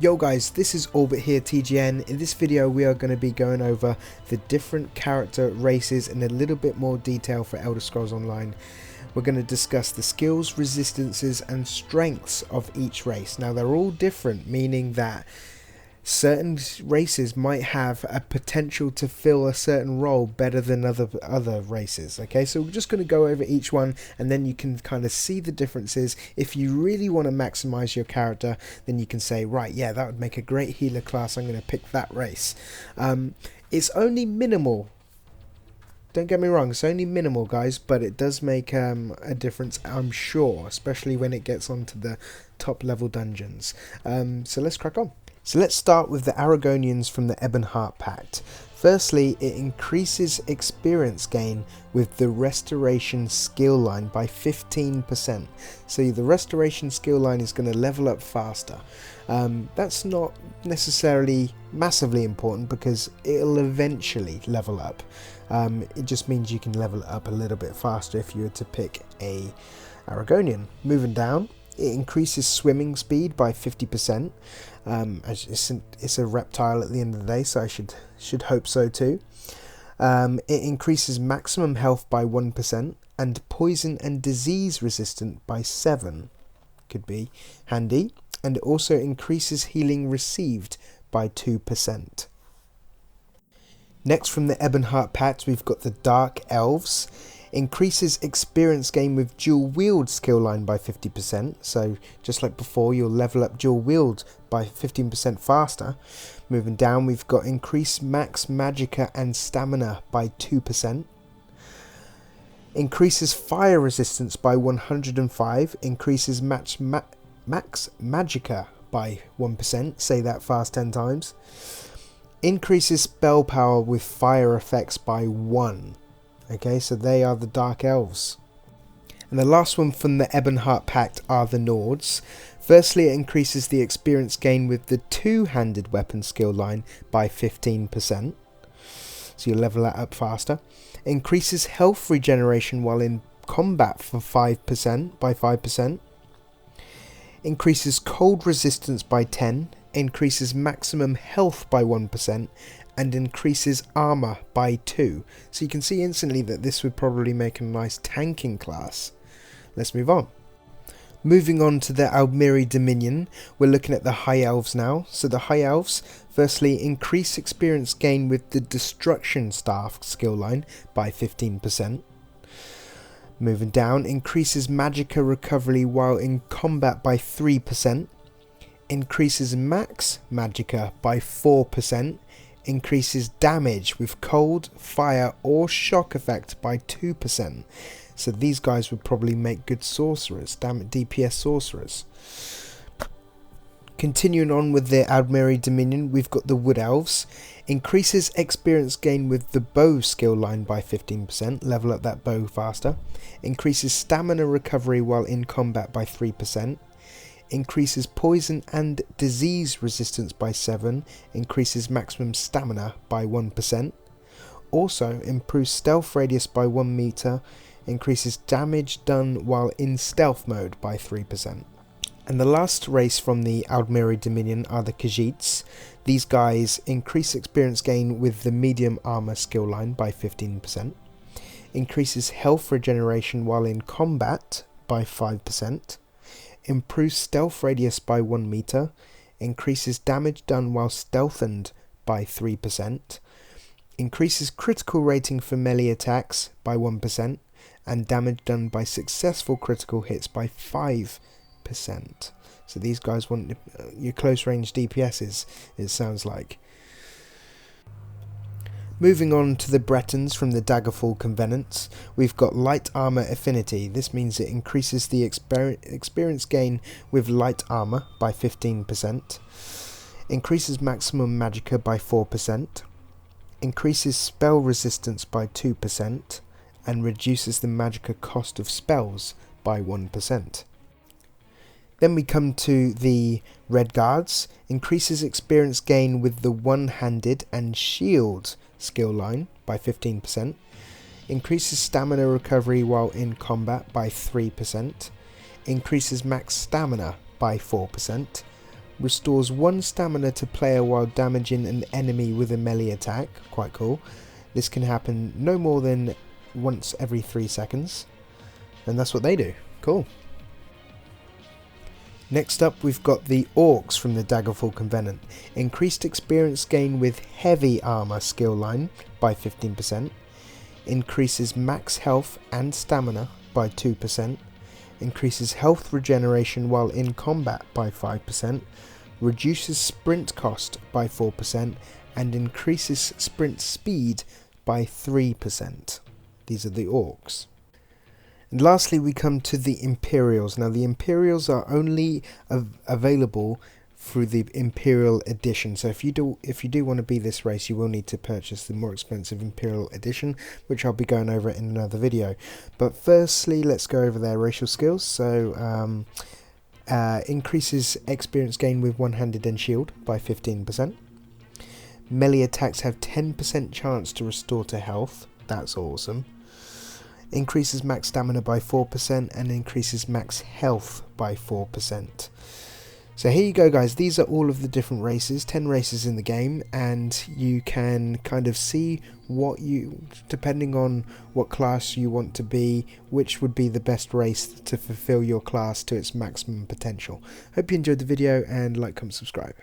Yo guys, this is Orbit here, TGN. In this video we are going to be going over the different character races in a little bit more detail for Elder Scrolls Online. We're going to discuss the skills, resistances and strengths of each race. Now they're all different, meaning that certain races might have a potential to fill a certain role better than other races. Okay, so we're just going to go over each one and then you can kind of see the differences. If you really want to maximize your character, then you can say, right, yeah, that would make a great healer class, I'm going to pick that race. It's only minimal, don't get me wrong, it's only minimal guys, but it does make a difference, I'm sure, especially when it gets onto the top level dungeons. So let's crack on. So let's start with the Arrigonians from the Ebonheart Pact. Firstly, it increases experience gain with the restoration skill line by 15%. So the restoration skill line is going to level up faster. That's not necessarily massively important because it'll eventually level up. It just means you can level it up a little bit faster if you were to pick a Arrigonian. Moving down, it increases swimming speed by 50%. It's a reptile at the end of the day, so I should hope so too. It increases maximum health by 1% and poison and disease resistant by 7. Could be handy. And it also increases healing received by 2%. Next from the Ebonheart Pact we've got the Dark Elves. Increases experience gain with dual wield skill line by 50%. So just like before, you'll level up dual wield by 15% faster. Moving down, we've got increased max magicka and stamina by 2%. Increases fire resistance by 105. Increases max magicka by 1%. Say that fast 10 times. Increases spell power with fire effects by 1. Okay, so they are the Dark Elves. And the last one from the Ebonheart Pact are the Nords. Firstly, it increases the experience gain with the two-handed weapon skill line by 15%. So you level that up faster. Increases health regeneration while in combat for 5% by 5%. Increases cold resistance by 10. Increases maximum health by 1%. And increases armor by 2. So you can see instantly that this would probably make a nice tanking class. Let's move on. Moving on to the Aldmeri Dominion, we're looking at the High Elves now. So the High Elves, firstly, increase experience gain with the Destruction Staff skill line by 15%. Moving down, increases magicka recovery while in combat by 3%. Increases max magicka by 4%. Increases damage with cold, fire or shock effect by 2%. So these guys would probably make good sorcerers, DPS sorcerers. Continuing on with the Aldmeri Dominion, we've got the Wood Elves. Increases experience gain with the bow skill line by 15%, level up that bow faster. Increases stamina recovery while in combat by 3%. Increases poison and disease resistance by 7, increases maximum stamina by 1%. Also improves stealth radius by 1 meter, increases damage done while in stealth mode by 3%. And the last race from the Aldmeri Dominion are the Khajiits. These guys increase experience gain with the medium armor skill line by 15%. Increases health regeneration while in combat by 5%. Improves stealth radius by 1 meter, increases damage done while stealthened by 3%, increases critical rating for melee attacks by 1%, and damage done by successful critical hits by 5%. So these guys want your close range DPSs, it sounds like. Moving on to the Bretons from the Daggerfall Convenants, we've got Light Armor Affinity. This means it increases the experience gain with light armor by 15%, increases maximum magicka by 4%, increases spell resistance by 2%, and reduces the magicka cost of spells by 1%. Then we come to the Redguards. Increases experience gain with the one-handed and shield skill line by 15%. Increases stamina recovery while in combat by 3%. Increases max stamina by 4%. Restores 1 stamina to player while damaging an enemy with a melee attack. Quite cool. This can happen no more than once every 3 seconds. And that's what they do. Cool. Next up, we've got the Orcs from the Daggerfall Covenant. Increased experience gain with heavy armor skill line by 15%. Increases max health and stamina by 2%. Increases health regeneration while in combat by 5%. Reduces sprint cost by 4%. And increases sprint speed by 3%. These are the Orcs. And lastly, we come to the Imperials. Now, the Imperials are only available through the Imperial Edition. So if you do want to be this race, you will need to purchase the more expensive Imperial Edition, which I'll be going over in another video. But firstly, let's go over their racial skills. So increases experience gain with one-handed and shield by 15%. Melee attacks have 10% chance to restore to health. That's awesome. Increases max stamina by 4% and increases max health by 4%. So here you go, guys. These are all of the different races, 10 races in the game, and you can kind of see what you, depending on what class you want to be, which would be the best race to fulfill your class to its maximum potential. Hope you enjoyed the video, and like, comment, subscribe.